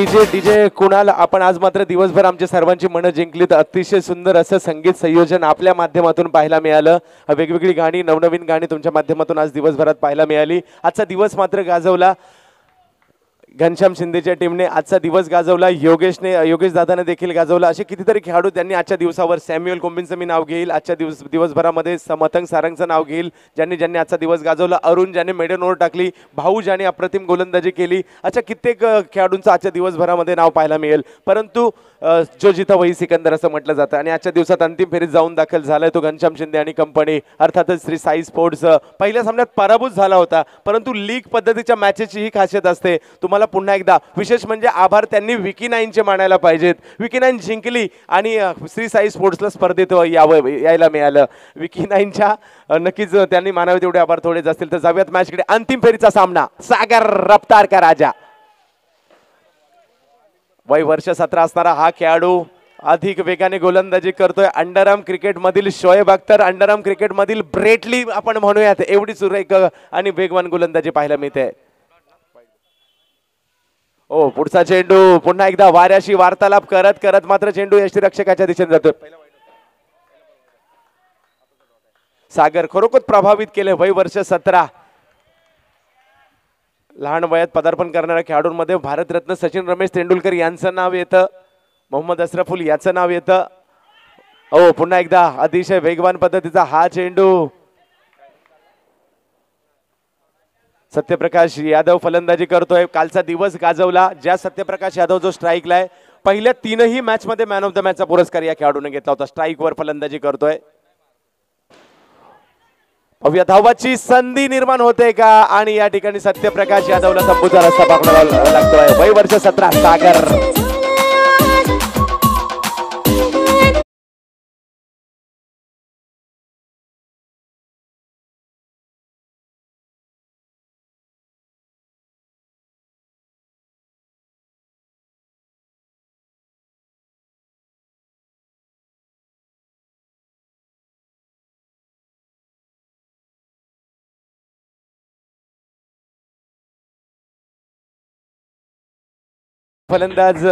DJ DJ Kunal, आपण आज मात्र दिवसभर आमच्या सर्वांची मनं जिंकलीत. अतिशय सुंदर असं संगीत संयोजन आपल्या माध्यमातून पाहायला मिळालं. वेगवेगळी गाणी, नवनवीन गाणी तुमच्या माध्यमातून आज दिवसभरात पाहायला मिळाली. आजचा दिवस मात्र गाजवला. घनश्याम शिंदेच्या टीमने आजचा दिवस गाजवला. योगेश दादाने देखील गाजवला. असे कितीतरी खेळाडू त्यांनी आजच्या दिवसावर, सॅम्युअल कोंबिनचं मी नाव घेईल आजच्या दिवसभरामध्ये, समतंग सारंगचं नाव घेईल ज्यांनी आजचा दिवस गाजवला. अरुण ज्याने मेडन ओव्हर टाकली, भाऊ ज्याने अप्रतिम गोलंदाजी केली. अशा कित्येक खेळाडूंचं आजच्या दिवसभरामध्ये नाव पाहायला मिळेल. परंतु जो जिथं वही सिकंदर असं म्हटलं जातं आणि आजच्या दिवसात अंतिम फेरीत जाऊन दाखल झालाय तो घनश्याम शिंदे आणि कंपनी. अर्थातच श्री साई स्पोर्ट्स पहिल्या सामन्यात पराभूत झाला होता, परंतु लीग पद्धतीच्या मॅचेसची ही खासियत असते. तुम्हाला पुन्हा एकदा विशेष म्हणजे आभार त्यांनी विकी नाईनचे मानायला पाहिजेत. विकी नाईन जिंकली आणि श्री साई स्पोर्ट्सला स्पर्धेत यायला मिळालं. विकी नाईनच्या नक्कीच त्यांनी मानावे तेवढे आभार थोडेच असतील. तर जाऊयात मॅचकडे. अंतिम फेरीचा सामना. सागर रफ्तार का राजा, वय वर्ष 17 असणारा हा खेळाडू अधिक वेगाने गोलंदाजी करतोय. अंडरआर्म क्रिकेट मधील शोएब अख्तर, अंडरआर्म क्रिकेट मधील ब्रेटली आपण म्हणूयात, एवढी सुरेख आणि वेगवान गोलंदाजी पाहायला मिळते. ओ पुढचा चेंडू पुन्हा एकदा वाऱ्याशी वार्तालाप करत करत मात्र चेंडू यष्टीरक्षकाच्या दिशेने जातोय. सागर खरोखर प्रभावित केले. वय वर्ष 17, लहान वयात पदार्पण करणाऱ्या खेळाडूंमध्ये भारतरत्न सचिन रमेश तेंडुलकर यांचं नाव येतं, मोहम्मद अशरफुल याचं नाव येतं. ओ पुन्हा एकदा अतिशय वेगवान पद्धतीचा हा चेंडू. सत्यप्रकाश यादव फलंदाजी करतोय. कालचा दिवस गाजवला. ज्या सत्यप्रकाश यादव जो स्ट्राईकला आहे, पहिल्या 3ही मॅच मध्ये मॅन ऑफ द मॅचचा पुरस्कार या खेळाडूने घेतला होता. स्ट्राईकवर फलंदाजी करतोय. भव्य धावाची संधी निर्माण होते का, आणि या ठिकाणी सत्यप्रकाश यादवला तंबूचा रस्ता पकडावा लागतोय. वय वर्ष 17 सागर. फलंदाज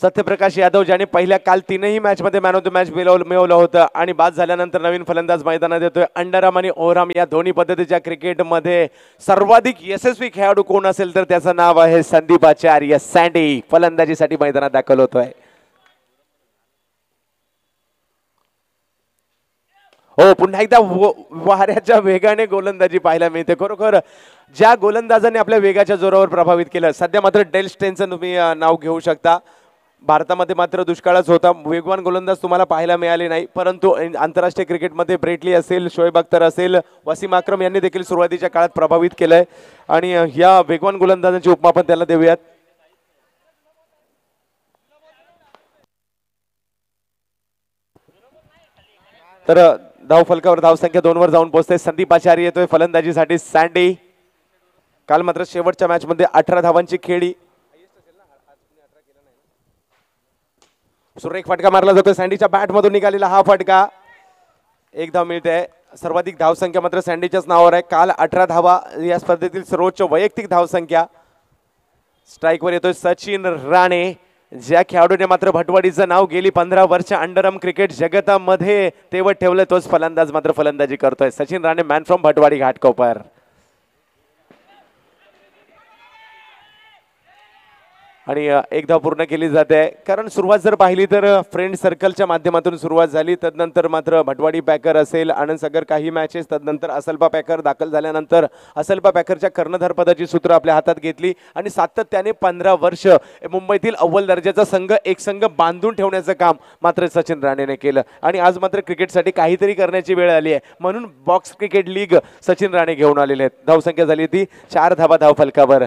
सत्यप्रकाश यादव ज्याने पहिल्या काल 3ही मॅच मध्ये मॅन ऑफ द मॅच मिळवलं होतं आणि बाद झाल्यानंतर नवीन फलंदाज मैदानात येतोय. अंडरआर्म आणि ओव्हरआर्म या दोन्ही पद्धतीच्या क्रिकेटमध्ये सर्वाधिक यशस्वी खेळाडू कोण असेल तर त्याचं नाव आहे संदीप आचार्य. सँडी फलंदाजीसाठी मैदानात दाखल होतोय. हो पुन्हा एकदा वाऱ्याच्या वेगाने गोलंदाजी पाहायला मिळते. खरोखर ज्या गोलंदाजाने आपल्या वेगाच्या जोरावर प्रभावित केलं. सध्या मात्र डेल स्टेनचं तुम्ही नाव घेऊ शकता. भारतामध्ये मात्र दुष्काळच होता, वेगवान गोलंदाज तुम्हाला पाहायला मिळाले नाही. परंतु आंतरराष्ट्रीय क्रिकेटमध्ये ब्रेटली असेल, शोएब अख्तर असेल, वसीम अक्रम यांनी देखील सुरुवातीच्या काळात प्रभावित केलंय. आणि या वेगवान गोलंदाजांची उपमा पण त्याला देऊयात. तर धाव फलकावर धावसंख्या 2 वर जाऊन पोहोचते. संदीप आचार्य येतोय फलंदाजीसाठी. सँडी काल मात्र शेवटच्या मॅच मध्ये 18 धावांची खेळी. सुरेख फटका मारला जातोय. सँडीच्या बॅट मधून निघालेला हा फटका. 1 धाव मिळते. सर्वाधिक धावसंख्या मात्र सँडीच्याच नावावर आहे. काल 18 धावा, या स्पर्धेतील सर्वोच्च वैयक्तिक धावसंख्या. स्ट्राईकवर येतोय सचिन राणे, ज्या खेळाडूने मात्र भटवाडीचं नाव गेली 15 वर्ष अंडरआर्म क्रिकेट जगतामध्ये तेवढं ठेवलं, तोच फलंदाज मात्र फलंदाजी करतोय. Sachin Rane, man from Bhatwadi Ghatkopar. आणि 1 धाव पूर्ण केली जाते. कारण सुरुवात जर पाहिली तर फ्रेंड सर्कलच्या माध्यमातून सुरुवात झाली. तदनंतर मात्र भटवाडी पॅकर असेल, आनंद सागर काही मॅचेस, तदनंतर असलपा पॅकर दाखल झाल्यानंतर असलपा पॅकरच्या कर्णधार पदाची सूत्र आपल्या हातात घेतली आणि सातत्याने 15 वर्ष मुंबईतील अव्वल दर्जाचा संघ एक संघ बांधून ठेवण्याचं काम मात्र सचिन राणेने केलं. आणि आज मात्र क्रिकेटसाठी काहीतरी करण्याची वेळ आली आहे, म्हणून box cricket league Sachin Rane घेऊन आलेले आहेत. धावसंख्या झाली ती 4 धावा धाव फलकावर.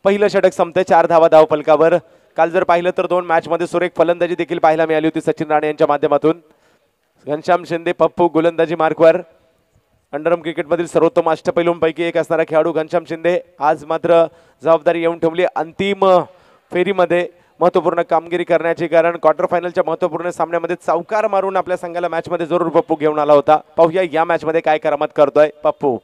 पहिलं षटक संपते 4 धावा धाव फलकावर. काल जर पाहिलं तर 2 मॅच मध्ये सुरेख फलंदाजी देखील पाहायला मिळाली होती सचिन राणे यांच्या माध्यमातून. घनश्याम शिंदे पप्पू गोलंदाजी मार्कवर. अंडरआर्म क्रिकेटमधील सर्वोत्तम अष्टपैलूंपैकी एक असणारा खेळाडू घनश्याम शिंदे आज मात्र जबाबदारी येऊन ठेवली अंतिम फेरीमध्ये महत्त्वपूर्ण कामगिरी करण्याची. कारण क्वार्टर फायनलच्या महत्त्वपूर्ण सामन्यामध्ये चौकार मारून आपल्या संघाला मॅचमध्ये जरूर पप्पू घेऊन आला होता. पाहूया या मॅचमध्ये काय करामत करतोय पप्पू.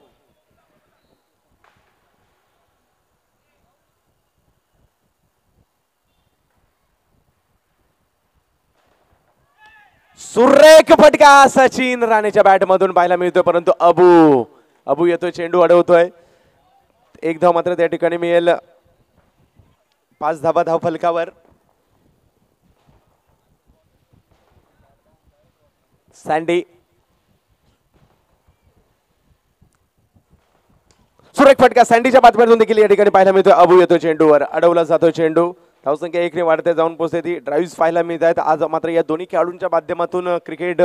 सुरेख फटका सचिन राणेच्या बॅट मधून पाहायला मिळतोय, परंतु अबू अबू येतोय, चेंडू अडवतोय. एक धाव मात्र त्या ठिकाणी मिळेल. 5 धावा धाव फलकावर. सँडी सुरेख फटका सँडीच्या बातम्यातून देखील या ठिकाणी पाहायला मिळतोय. अबू येतोय, चेंडूवर अडवला जातोय चेंडू. धावसंख्या 1 ने वाढते, जाऊन पोहोचते ती. ड्राईव्ह पाहायला मिळत आहेत. आज मात्र या दोन्ही खेळाडूंच्या माध्यमातून क्रिकेट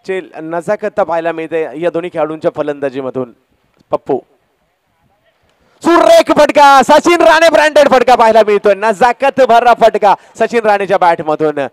चे नजाकत पाहायला मिळते या दोन्ही खेळाडूंच्या फलंदाजीमधून. पप्पू सुरेख फटका सचिन राणे ब्रँडेड फटका पाहायला मिळतोय. नजाकत भरा फटका सचिन राणेच्या बॅट मधून.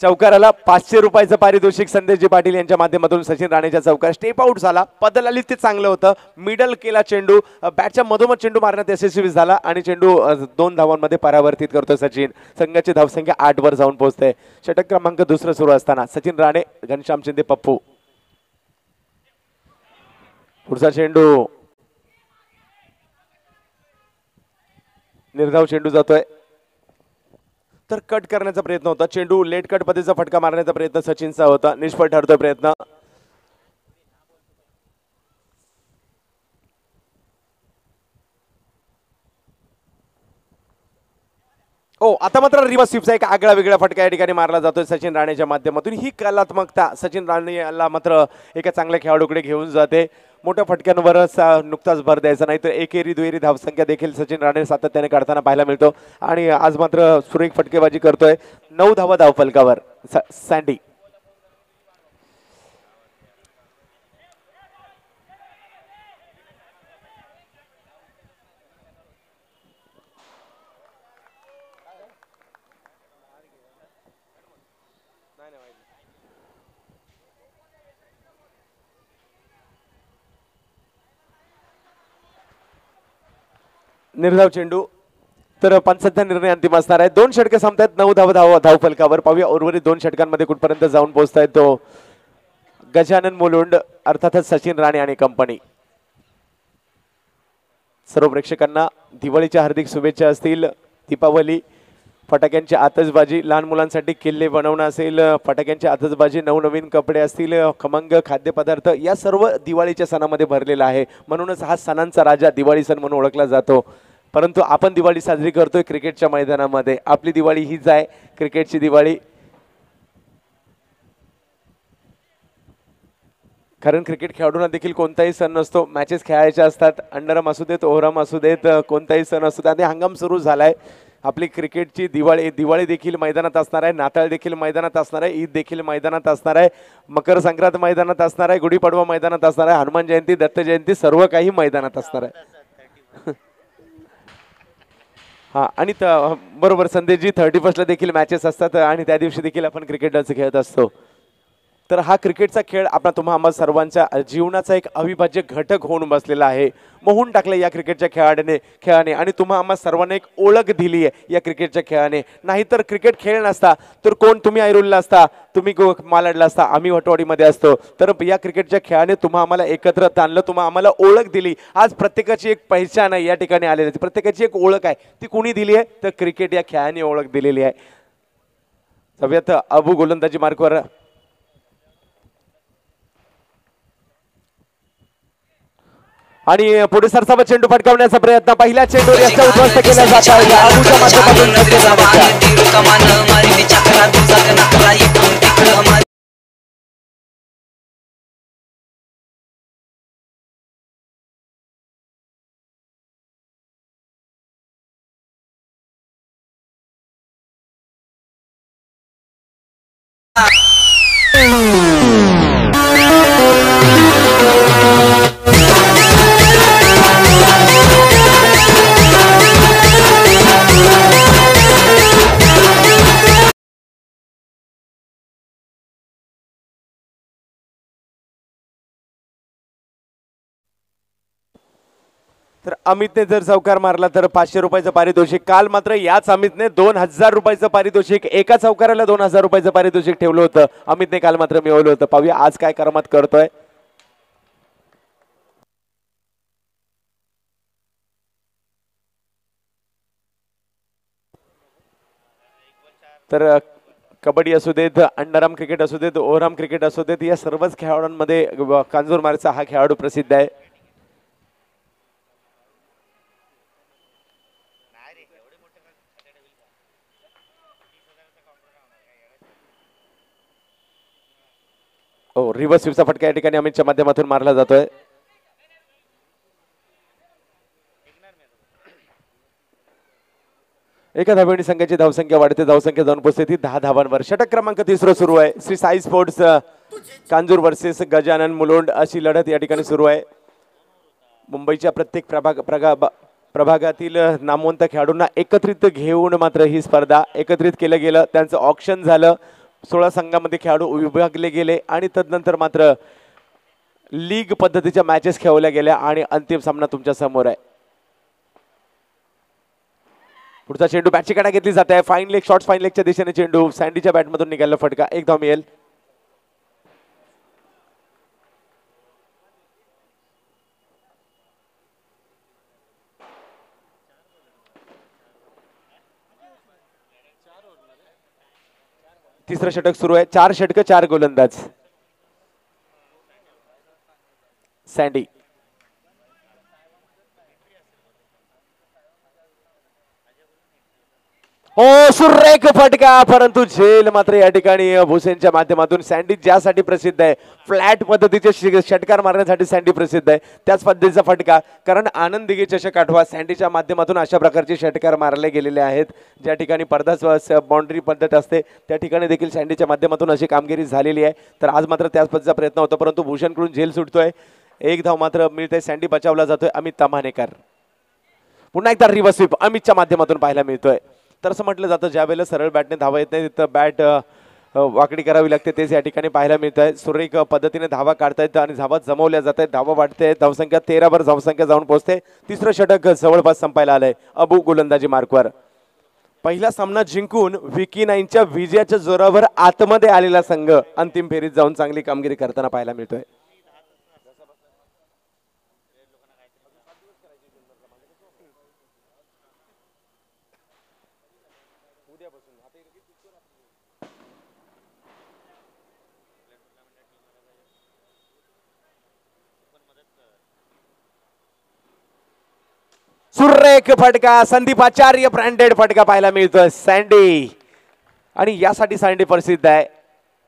चौकाराला 500 रुपयाचं पारितोषिक संदेशजी पाटील यांच्या माध्यमातून सचिन राणेच्या चौकार. स्टेप आउट झाला, बदल आली ते चांगलं होतं. मिडल केला चेंडू, बॅटच्या मधोमध चेंडू मारण्यात यशस्वी झाला आणि चेंडू 2 धावांमध्ये परावर्तित करतोय सचिन. संघाची धावसंख्या 8 वर जाऊन पोहोचते. षटक क्रमांक 2 सुरू असताना सचिन राणे, घनश्याम शिंदे, पप्पू. पुढचा चेंडू निर्धाव चेंडू जातोय, तर कट करण्याचा प्रयत्न होता. चेंडू लेट कट पद्धतीचा फटका मारण्याचा प्रयत्न सचिनचा होता, निष्फळ ठरतोय प्रयत्न. आता मात्र रिवर्स स्वीपचा एक आगळा वेगळा फटका या ठिकाणी मारला जातोय सचिन राणेच्या माध्यमातून. ही कलात्मकता सचिन राणेला मात्र एका चांगल्या खेळाडूकडे घेऊन जाते. मोठ्या फटक्यांवरच नुकताच भर द्यायचा नाही, तर एकेरी दुहेरी धावसंख्या देखील सचिन राणे सातत्याने काढताना पाहायला मिळतो आणि आज मात्र सुरेख फटकेबाजी करतोय. 9 धावा धाव फलकावर सँडी. निर्धाव चेंडू, तर पंचांचा निर्णय अंतिम असणार आहे. 2 षटके संपतायत. 9 धाव फलकावर. पाहूया उर्वरित 2 षटकांमध्ये कुठपर्यंत जाऊन पोहोचतायत तो गजानन मुलुंड, अर्थातच सचिन राणे आणि कंपनी. सर्व प्रेक्षकांना दिवाळीच्या हार्दिक शुभेच्छा असतील. दीपावली, फटाक्यांची आतषबाजी, लहान मुलांसाठी किल्ले बनवणं असेल, फटाक्यांची आतषबाजी, नवनवीन कपडे असतील, खमंग खाद्यपदार्थ, या सर्व दिवाळीच्या सणामध्ये भरलेला आहे. म्हणूनच हा सणांचा राजा दिवाळी सण म्हणून ओळखला जातो. परंतु आपण दिवाळी साजरी करतोय क्रिकेटच्या मैदानामध्ये. आपली दिवाळी हीच आहे, क्रिकेटची दिवाळी. कारण क्रिकेट खेळाडूंना देखील कोणताही सण नसतो, मॅचेस खेळायच्या असतात. अंडरम असू देत, ओव्हरम असू देत, कोणताही सण असू देत. आणि हंगाम सुरू झालाय. आपली क्रिकेटची दिवाळी देखील मैदानात असणार आहे, नाताळ देखील मैदानात असणार आहे, ईद देखील मैदानात असणार आहे, मकर संक्रांत मैदानात असणार आहे, गुढीपाडवा मैदानात असणार आहे, हनुमान जयंती, दत्त जयंती, सर्व काही मैदानात असणार आहे. हा, आणि बरोबर संदेशजी, 31ला देखील मॅचेस असतात आणि त्या दिवशी देखील आपण क्रिकेट खेळत असतो. तर हा क्रिकेटचा खेळ आपला तुम्हा सर्वांच्या जीवनाचा एक अविभाज्य घटक होऊन बसलेला आहे. मोहून टाकले या क्रिकेटच्या खेळाने आणि तुम्हा आम्हा सर्वांना एक ओळख दिली आहे या क्रिकेटच्या खेळाने. नाहीतर क्रिकेट खेळ नसता तर कोण, तुम्ही ऐरोलला असता, तुम्ही मालाडला असता, आम्ही वटवाडीमध्ये असतो. तर या क्रिकेटच्या खेळाने तुम्हा आम्हाला एकत्र आणलं, तुम्हा आम्हाला ओळख दिली. आज प्रत्येकाची एक पहिचान आहे या ठिकाणी आलेली, प्रत्येकाची एक ओळख आहे. ती कोणी दिली आहे? तर क्रिकेट या खेळाने ओळख दिलेली आहे. सगळ्यात अबू गोलंदाजी मार्कवर आणि पुढे सरसावत चेंडू फटकावण्याचा प्रयत्न. पहिल्या चेंडूवर यष्ट उद्ध्वस्त केला जात आहे. अबूच्या माध्यमातून तर अमितने जर चौकार मारला तर 500 रुपयाचं पारितोषिक. काल मात्र याच अमितने 2000 रुपयाचं पारितोषिक, एका चौकाराला 2000 रुपयाचं पारितोषिक ठेवलं होतं. अमितने काल मात्र मिळवलं होतं. पाहूया आज काय करामत करतोय. तर कबड्डी असू देत, अंडरआर्म क्रिकेट असू देत, ओव्हरआर्म क्रिकेट असू देत, या सर्वच खेळाडूंमध्ये कांजूरमार्गचा हा खेळाडू प्रसिद्ध आहे. रिव्हर्स स्वीपचा फटका या ठिकाणी अमितच्या माध्यमातून मारला जातोय. एका धावेने संघाची धावसंख्या वाढते, धावसंख्या जाऊन पोहोचते ती 10 धावांवर. षटक क्रमांक 3 सुरू आहे. श्री साई स्पोर्ट्स कांजूर वर्सेस गजानन मुलोंड अशी लढत या ठिकाणी सुरू आहे. मुंबईच्या प्रत्येक प्रभागातील नामवंत खेळाडूंना एकत्रित घेऊन मात्र ही स्पर्धा एकत्रित केलं गेलं. त्यांचं ऑक्शन झालं. 16 संघामध्ये खेळाडू विभागले गेले आणि तदनंतर मात्र लीग पद्धतीच्या मॅचेस खेळवल्या गेल्या आणि अंतिम सामना तुमच्या समोर आहे. पुढचा चेंडू बॅटची काढा घेतली जाते. फाईन लेग शॉर्ट फाईन लेगच्या दिशेने चेंडू सँडीच्या बॅटमधून निघाला फटका. एक धाव मिळेल. तिसरं षटक सुरू आहे. 4 षटक 4 गोलंदाज. सँडी हो सुरेख फटका, परंतु झेल मात्र या ठिकाणी भुसेनच्या माध्यमातून. सँडी ज्यासाठी प्रसिद्ध आहे, फ्लॅट पद्धतीचे षटकार मारण्यासाठी सँडी प्रसिद्ध आहे, त्याच पद्धतीचा फटका. कारण आनंद दिघे चषक आठवा, सँडीच्या माध्यमातून अशा प्रकारचे षटकार मारले गेलेले आहेत. ज्या ठिकाणी पडदा बाउंड्री पद्धत असते त्या ठिकाणी देखील सँडीच्या माध्यमातून अशी कामगिरी झालेली आहे. तर आज मात्र त्याच पद्धतीचा प्रयत्न होता, परंतु भूषणकडून झेल सुटतोय. एक धाव मात्र मिळते. सँडी बचावला जातोय. अमित तमानेकर पुन्हा एकदा रिव्हर्स स्वीप अमितच्या माध्यमातून पाहायला मिळतोय. तर असं म्हटलं जातं ज्या वेळेला सरळ बॅटने धावा येत नाही तिथं बॅट वाकडी करावी लागते, तेच या ठिकाणी पाहायला मिळत आहे. सुरेख पद्धतीने धावा काढतायत आणि धावा जमवल्या जात आहेत. धावा वाढते, धावसंख्या 13 वर धावसंख्या जाऊन पोहोचते. तिसरं षटक जवळपास संपायला आलंय. अबू गोलंदाजी मार्कवर. पहिला सामना जिंकून विकी 9च्या विजयाच्या जोरावर आतमध्ये आलेला संघ अंतिम फेरीत जाऊन चांगली कामगिरी करताना पाहायला मिळतोय. सुरेख फटका, संदीप आचार्य ब्रँडेड फटका पाहायला मिळतोय. सँडी आणि यासाठी सँडी प्रसिद्ध आहे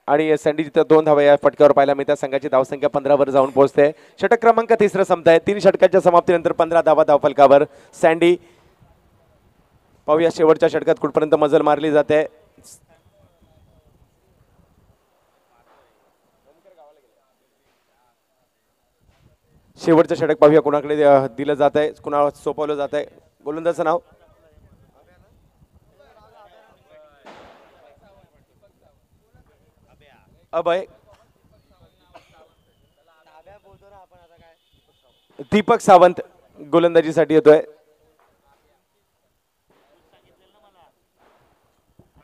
आणि सँडी तिथं 2 धावा या फटक्यावर पाहायला मिळतात. संघाची धावसंख्या 15 वर जाऊन पोहोचते. षटक क्रमांक 3 संपताय. 3 षटकाच्या समाप्तीनंतर 15 धावा धावफलकावर. सँडी पाहूया शेवटच्या षटकात कुठपर्यंत मजल मारली जाते. शेवटचं षटक पाहूया कुणाकडे दिलं जात आहे, कुणाला सोपवलं जात आहे. गोलंदाजाचं नाव अभय. दीपक सावंत गोलंदाजीसाठी येतोय.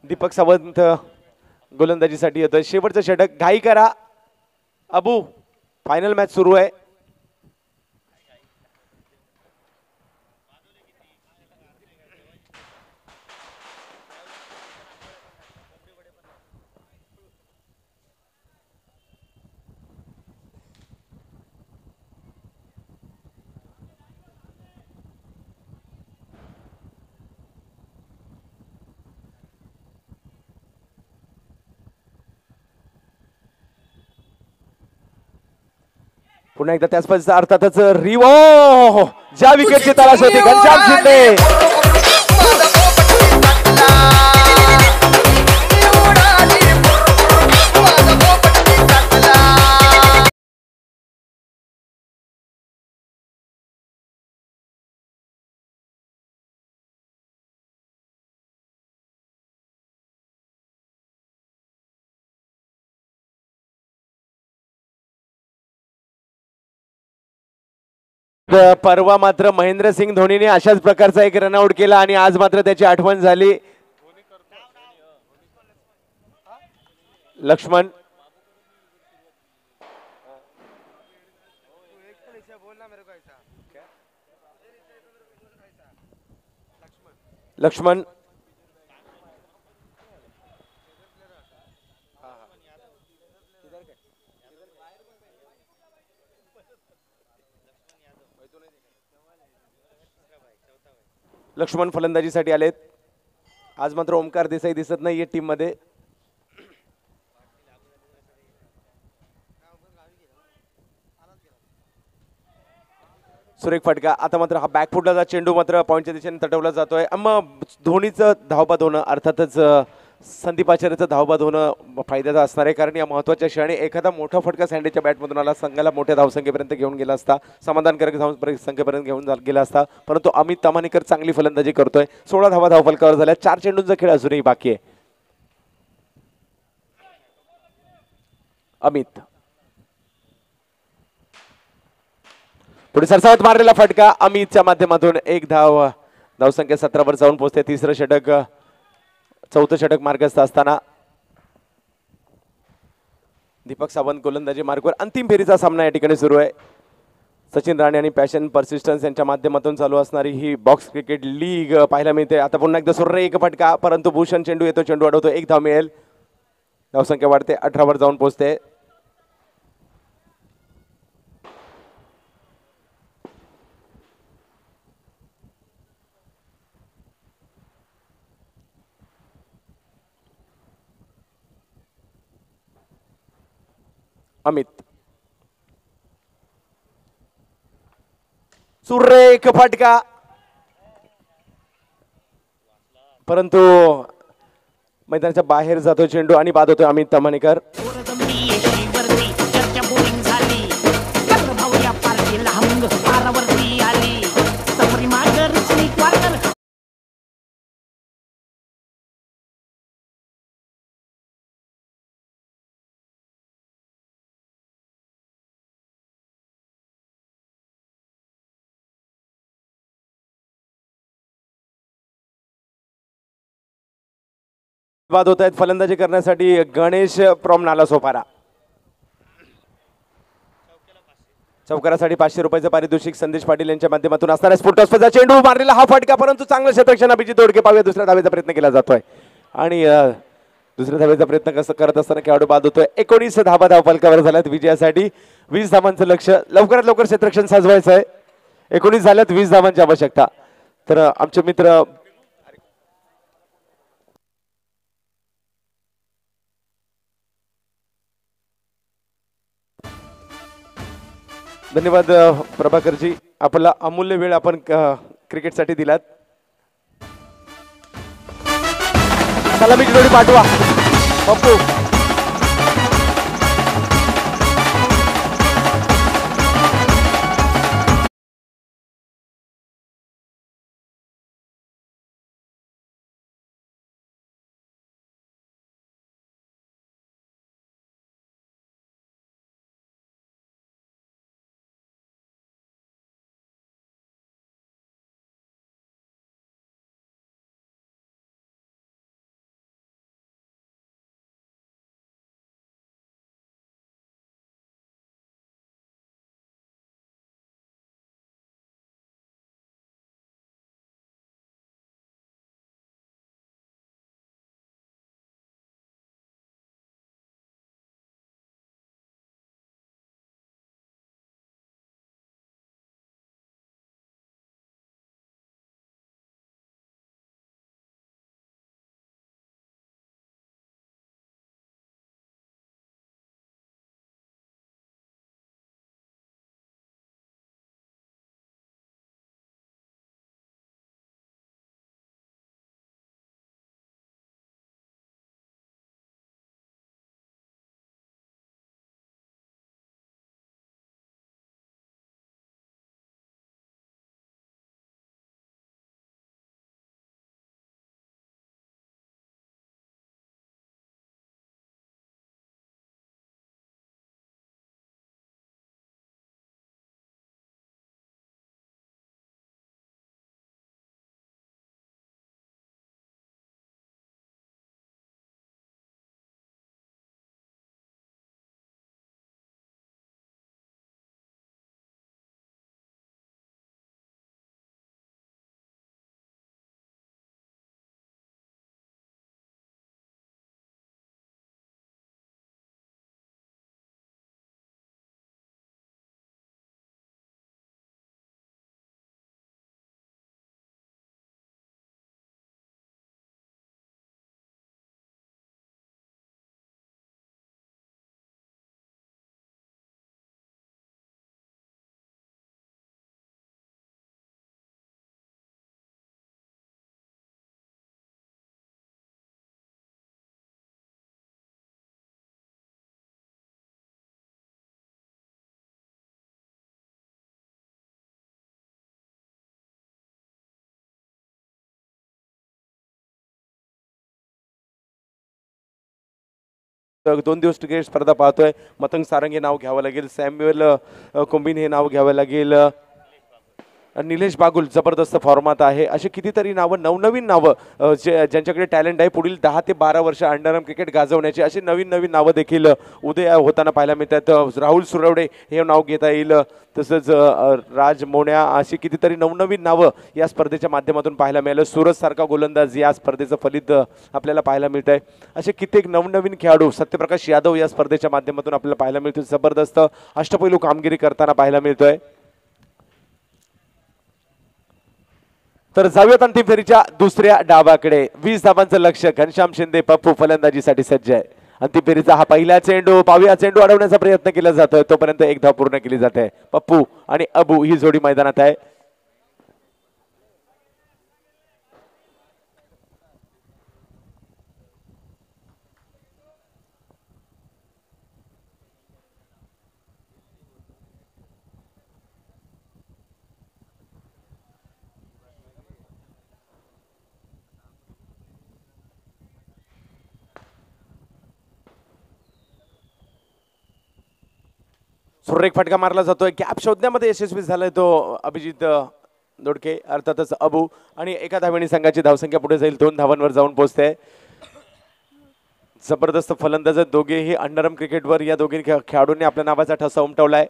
दीपक सावंत गोलंदाजीसाठी येतोय. शेवटचं षटक घाई करा अबू, फायनल मॅच सुरू आहे. पुन्हा एकदा त्याच पद्धतीचा अर्थातच रिवो ज्या विकेटची तलाश होती घनश्याम शिंदे. परवा मात्र महेंद्रसिंग धोनीने अशाच प्रकारचा एक रनआउट केला आणि आज मात्र त्याची आठवण झाली. लक्ष्मण लक्ष्मण लक्ष्मण फलंदाजीसाठी आलेत. आज मात्र ओमकार देसाई दिसत नाहीये टीम मध्ये. सुरेख फटका. आता मात्र हा बॅकफुटला चेंडू मात्र पॉईंटच्या दिशेने तटवला जातोय. मग धोनीचं धावबाद होणं अर्थातच संदीप आचार्यचं धावबाद होणं फायद्याचं असणार आहे, कारण या महत्त्वाच्या क्षणी एखादा मोठा फटका सँडीच्या बॅटमधून आला, संघाला मोठ्या धावसंख्येपर्यंत घेऊन गेला असता, समाधानकारक धावसंख्येपर्यंत घेऊन गेला असता. परंतु अमित तमानीकर चांगली फलंदाजी करतोय. 16 धावा धावफलकावर झाल्या. 4 चेंडूंचा खेळ अजूनही बाकी आहे. अमित पुढे सरसावत मारलेला फटका अमितच्या माध्यमातून एक धाव. धावसंख्या 17 वर जाऊन पोहोचते. तिसरं षटक, चौथं षटक मार्गस्थ असताना दीपक सावंत गोलंदाजी मार्गवर. अंतिम फेरीचा सामना या ठिकाणी सुरू आहे. सचिन राणे आणि पॅशन पर्सिस्टन्स यांच्या माध्यमातून चालू असणारी ही बॉक्स क्रिकेट लीग पाहायला मिळते. आता पुन्हा एकदा सुरे एक फटका, परंतु भूषण चेंडू येतो, चेंडू अडवतो. एक धाव मिळेल. धावसंख्या वाढते, 18 वर जाऊन पोहोचते. अमित सुरेख फटका, परंतु मैदानाच्या बाहेर जातो चेंडू आणि बाद होतोय अमित तमानीकर. बाद होत आहेत. फलंदाजी करण्यासाठी गणेश फ्रॉम नालासोपारा. चौकारासाठी 500 रुपयाचं पारितोषिक संदेश पाटील यांच्या माध्यमातून असणारा स्फोटस्पदा चेंडू मारलेला हा फटका, परंतु चांगलं क्षेत्ररक्षण अभिजित दोडके पाहूया. दुसऱ्या धावेचा प्रयत्न केला जातोय आणि दुसऱ्या धावेचा प्रयत्न कसं करत असताना खेळाडू बाद होतोय. 19 धावा धावफलकावर झाल्यात विजयासाठी. 20 धावांचं लक्ष, लवकरात लवकर क्षेत्ररक्षण साजवायचं आहे. 19 झाल्यात, 20 धावांची आवश्यकता. तर आमचे मित्र धन्यवाद प्रभाकरजी, आपला अमूल्य वेळ आपण क्रिकेटसाठी दिलात. सलामीची जोडी पाठवा पप्पू. 2 दिवस क्रिकेट स्पर्धा पाहतोय. मतंग सारंग हे नाव घ्यावं लागेल, सॅम्युअल कोंबिन हे नाव घ्यावं लागेल, निलेश बागुल जबरदस्त फॉर्मात आहे. अशी कितीतरी नावं, नवनवीन नावं ज्यांच्याकडे टॅलेंट आहे पुढील 10 ते 12 वर्ष अंडरआर्म क्रिकेट गाजवण्याची, अशी नवीन नवीन नावं देखील उदय होताना पाहायला मिळतात. राहुल सुरवडे हे नाव घेता येईल, तसंच राज मोन्या, अशी कितीतरी नवनवीन नावं या स्पर्धेच्या माध्यमातून पाहायला मिळालं. सूरज सारखा गोलंदाज या स्पर्धेचं फलित आपल्याला पाहायला मिळत आहे. असे कित्येक नवनवीन खेळाडू, सत्यप्रकाश यादव या स्पर्धेच्या माध्यमातून आपल्याला पाहायला मिळतो. जबरदस्त अष्टपैलू कामगिरी करताना पाहायला मिळतोय. तर जाऊयात अंतिम फेरीच्या दुसऱ्या डावाकडे. 20 धावांचं लक्ष. घनश्याम शिंदे पप्पू फलंदाजीसाठी सज्ज आहे. अंतिम फेरीचा हा पहिला चेंडू पाहूया. चेंडू अडवण्याचा प्रयत्न केला जातोय, तोपर्यंत एक धाव पूर्ण केली जाते. पप्पू आणि अबू ही जोडी मैदानात आहे. सुरेख फटका मारला जातोय. गॅप शोधण्यामध्ये यशस्वी झालाय तो अभिजित दोडके, अर्थातच अबू, आणि एका धावेने संघाची धावसंख्या पुढे जाईल, 2 धावांवर जाऊन पोहोचते. जबरदस्त फलंदाज दोघेही अंडरआर्म क्रिकेटवर या दोघी खेळाडूंनी आपल्या नावाचा ठसा उमटवलाय.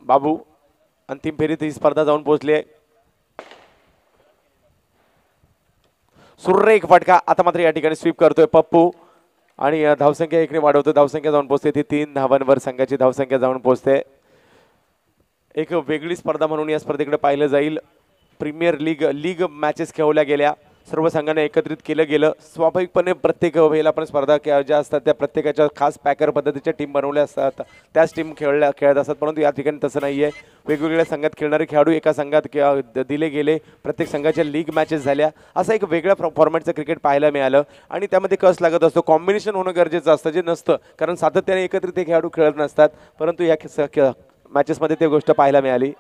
बाबू अंतिम फेरीत ही स्पर्धा जाऊन पोहोचली आहे. सुरेख फटका. आता मात्र या ठिकाणी स्वीप करतोय पप्पू आणि धावसंख्या इकडे वाढवतो. धावसंख्या जाऊन पोहोचते ती 3 धावांवर संघाची धावसंख्या जाऊन पोहोचते. एक वेगळी स्पर्धा म्हणून या स्पर्धेकडे पाहिलं जाईल. प्रीमियर लीग मॅचेस खेळवल्या गेल्या, सर्व संघांना एकत्रित केलं गेलं. स्वाभाविकपणे प्रत्येक वेळेला पण स्पर्धा ज्या असतात त्या प्रत्येकाच्या खास पॅकर पद्धतीच्या टीम बनवल्या असतात, त्याच टीम खेळत असतात. परंतु या ठिकाणी तसं नाही आहे. वेगवेगळ्या संघात खेळणारे खेळाडू एका संघात दिले गेले, प्रत्येक संघाच्या लीग मॅचेस झाल्या. असं एक वेगळ्या फॉर्मॅटचं क्रिकेट पाहायला मिळालं आणि त्यामध्ये कस लागत असतो, कॉम्बिनेशन होणं गरजेचं असतं, जे नसतं, कारण सातत्याने एकत्रित ते खेळाडू खेळत नसतात. परंतु या मॅचेसमध्ये ते गोष्ट पाहायला मिळाली.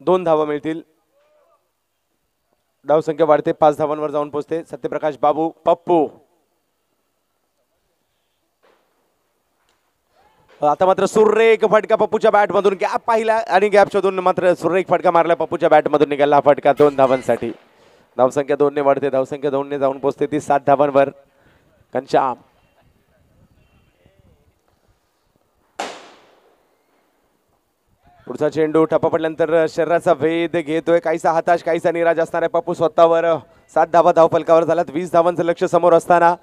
दोन धावा मिळतील. धावसंख्या वाढते, 5 धावांवर जाऊन पोहोचते. सत्यप्रकाश बाबू पप्पू. आता मात्र सुरेख फटका पप्पूच्या बॅट मधून, गॅप पाहिला आणि गॅप शोधून मात्र सुरेख फटका मारला. पप्पूच्या बॅट मधून निघाला हा फटका 2 धावांसाठी. धावसंख्या 2 ने वाढते. धावसंख्या 2 ने जाऊन पोहोचते ती 7 धावांवर. घनश्याम पुढचा चेंडू ठप्पा पडल्यानंतर शरीराचा भेद घेतोय. काहीसा हताश, काहीसा निराश असणार आहे पप्पू स्वतःवर. 7 धावा धावफलकावर झाल्यात. 20 धावांचं लक्ष समोर असताना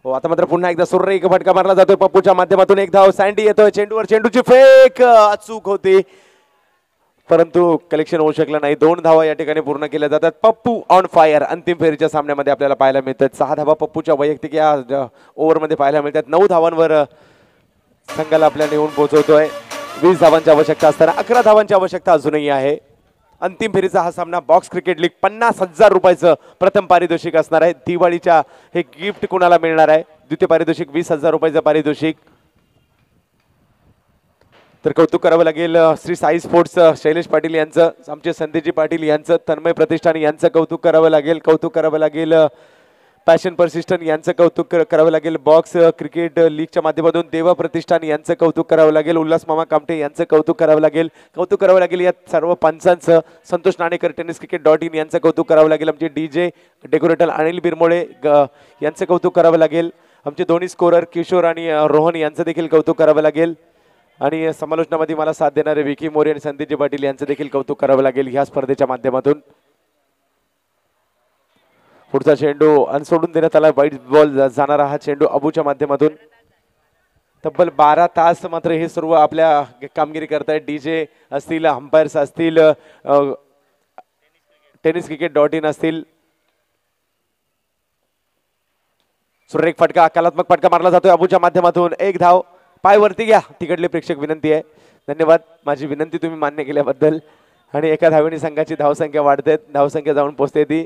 हो, आता मात्र पुन्हा एकदा सुरेख फटका मारला जातोय पप्पूच्या माध्यमातून. एक धाव. सँडी येतोय चेंडूवर. चेंडूची फेक अचूक होती, परंतु कलेक्शन होऊ शकलं नाही. 2 धावा या ठिकाणी पूर्ण केल्या जातात. पप्पू ऑन फायर अंतिम फेरीच्या सामन्यामध्ये आपल्याला पाहायला मिळतात. 6 धावा पप्पूच्या वैयक्तिक या ओव्हरमध्ये पाहायला मिळतात. 9 धावांवर संघाला आपल्या नेऊन पोहोचवतोय. 20 धावांची आवश्यकता असताना 11 धावांची आवश्यकता अजूनही आहे. अंतिम फेरीचा हा सामना बॉक्स क्रिकेट लीग 50,000 रुपयाचं प्रथम पारितोषिक असणार आहे. दिवाळीच्या हे गिफ्ट कुणाला मिळणार आहे? द्वितीय पारितोषिक 20,000 रुपयाचं पारितोषिक. तर कौतुक करावं लागेल श्री साई स्पोर्ट्स शैलेश पाटील यांचं, आमचे संदेशजी पाटील यांचं, तन्मय प्रतिष्ठान यांचं कौतुक करावं लागेल. कौतुक करावं लागेल पॅशन परसिस्टन यांचं कौतुक करावं लागेल. बॉक्स क्रिकेट लीगच्या माध्यमातून देवा प्रतिष्ठान यांचं कौतुक करावं लागेल. उल्हास मामा कामटे यांचं कौतुक करावं लागेल. कौतुक करावं लागेल या सर्व पंचांचं. Santosh Nanekar tennis cricket .in यांचं कौतुक करावं लागेल. आमचे DJ डेकोरेटर अनिल बिरमोळे यांचं कौतुक करावं लागेल. आमचे दोन्ही स्कोरर किशोर आणि रोहन यांचं देखील कौतुक करावं लागेल. आणि समालोचनामध्ये मला साथ देणारे विकी मोरे आणि संदीपजी पाटील यांचं देखील कौतुक करावं लागेल ह्या स्पर्धेच्या माध्यमातून. पुढचा चेंडू अनसोडून देण्यात आला. वाईट बॉल जाणारा हा चेंडू अबूच्या माध्यमातून. तब्बल 12 तास मात्र हे सर्व आपल्या कामगिरी करतायत. DJ असतील, अंपायर्स असतील, टेनिस क्रिकेट .in असतील. सुरेख फटका, कलात्मक फटका मारला जातोय अबूच्या माध्यमातून. 1 धाव. पाय वरती घ्या, तिकडले प्रेक्षक विनंती आहे. धन्यवाद, माझी विनंती तुम्ही मान्य केल्याबद्दल. आणि एका धावेने संघाची धावसंख्या वाढते. धावसंख्या जाऊन पोहोचते ती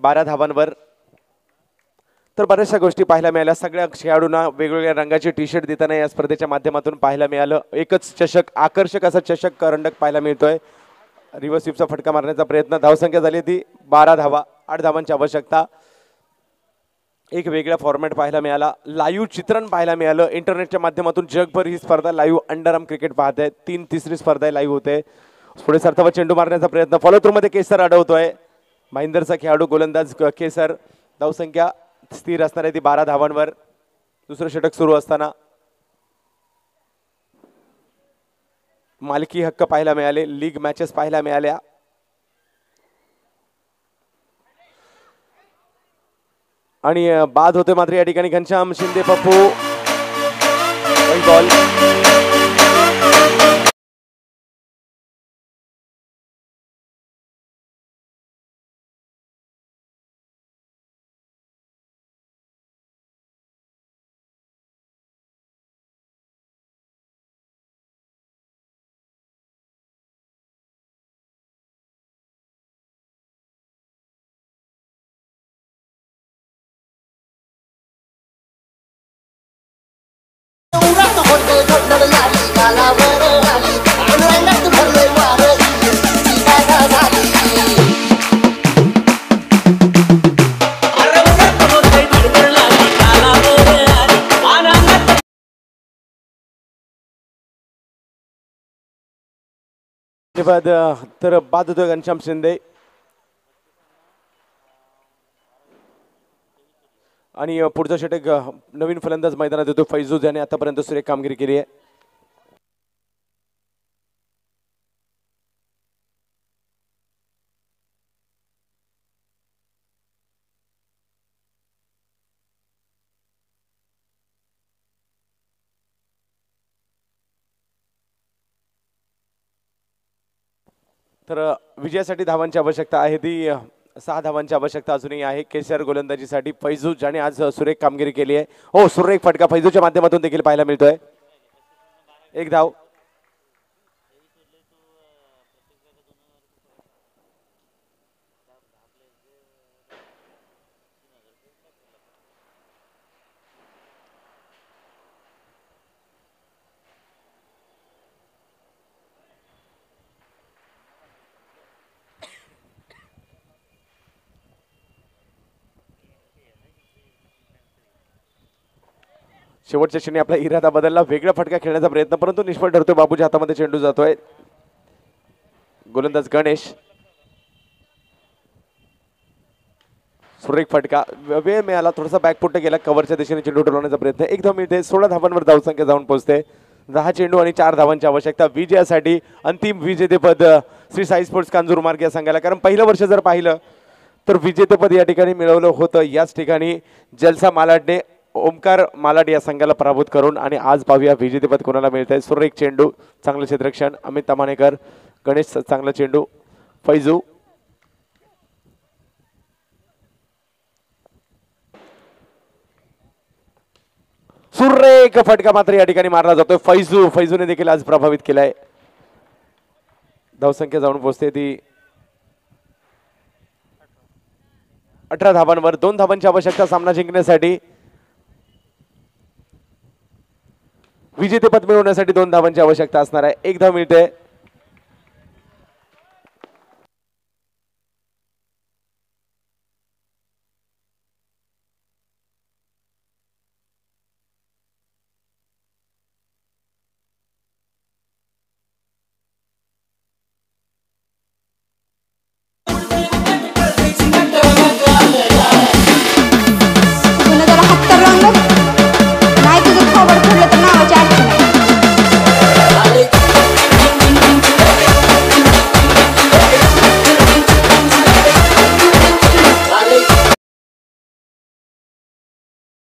12 धावांवर. तर बऱ्याचशा गोष्टी पाहायला मिळाल्या. सगळ्या खेळाडूंना वेगवेगळ्या रंगाचे टी शर्ट देताना या स्पर्धेच्या माध्यमातून पाहायला मिळालं. एकच चषक, आकर्षक असा चषक करंडक पाहायला मिळतोय. रिव्हर्स स्वीपचा फटका मारण्याचा प्रयत्न. धावसंख्या झाली ती 12 धावा, 8 धावांची आवश्यकता. एक वेगळा फॉर्मॅट पाहायला मिळाला. लाईव्ह चित्रण पाहायला मिळालं. इंटरनेटच्या माध्यमातून जगभर ही स्पर्धा लाईव्ह अंडरआर्म क्रिकेट पाहत आहेत. तिसरी स्पर्धा लाईव्ह होते. पुढे सरतावा चेंडू मारण्याचा प्रयत्न. फॉलो थ्रू मध्ये केसर अडवतोय. महिंदरचा खेळाडू गोलंदाज केसर. धावसंख्या स्थिर असणार आहे ती 12 धावांवर. दुसरं षटक सुरू असताना मालकी हक्क पाहायला मिळाले. लीग मॅचेस पाहायला मिळाल्या. आणि बाद होते मात्र या ठिकाणी घनश्याम शिंदे पप्पू बॉल. तर बाद होतोय घनश्याम शिंदे. आणि पुढचा षटक नवीन फलंदाज मैदानात येतो फैजू, ज्याने आतापर्यंत सुरेख कामगिरी केली आहे. तर विजयासाठी धावांची आवश्यकता आहे ती 6 धावांची आवश्यकता अजूनही आहे केसीआर गोलंदाजीसाठी. फैजू ज्याने आज सुरेख कामगिरी केली आहे. हो, सुरेख फटका फैजूच्या माध्यमातून देखील पाहायला मिळतोय. 1 धाव. शेवटच्या क्षणी आपला इरादा बदलला. वेगळा फटका खेळण्याचा प्रयत्न, परंतु निष्फळ ठरतोय. बाबूच्या हातामध्ये चेंडू जातोय. गोलंदाज गणेश. सुरेख फटका. वेळ मिळाला, थोडासा बॅकफुट गेला. कव्हरच्या दिशेने चेंडू ठरवण्याचा प्रयत्न. 1 धाव मिळते. 16 धावांवर धावसंख्या जाऊन पोहोचते. 10 चेंडू आणि 4 धावांची आवश्यकता विजयासाठी. अंतिम विजेतेपद श्री साई स्पोर्ट्स कांजूरमार्ग या संघाला. कारण पहिलं वर्ष जर पाहिलं तर विजेतेपद या ठिकाणी मिळवलं होतं. याच ठिकाणी जलसा मालाडने ओमकार मालाड या संघाला पराभूत करून. आणि आज पाहूया विजेतेपद कोणाला मिळतंय. सुरेख चेंडू, चांगलं क्षेत्ररक्षण. अमित तमानेकर. गणेश चांगला चेंडू. फैजू. सुरेख फटका मात्र या ठिकाणी मारला जातोय. फैजूने देखील आज प्रभावित केलाय. धावसंख्या जाऊन पोहोचते ती 18 धावांवर. 2 धावांची आवश्यकता सामना जिंकण्यासाठी. विजेतेपद मिळवण्यासाठी 2 धावांची आवश्यकता असणार आहे. 1 धाव मिळते.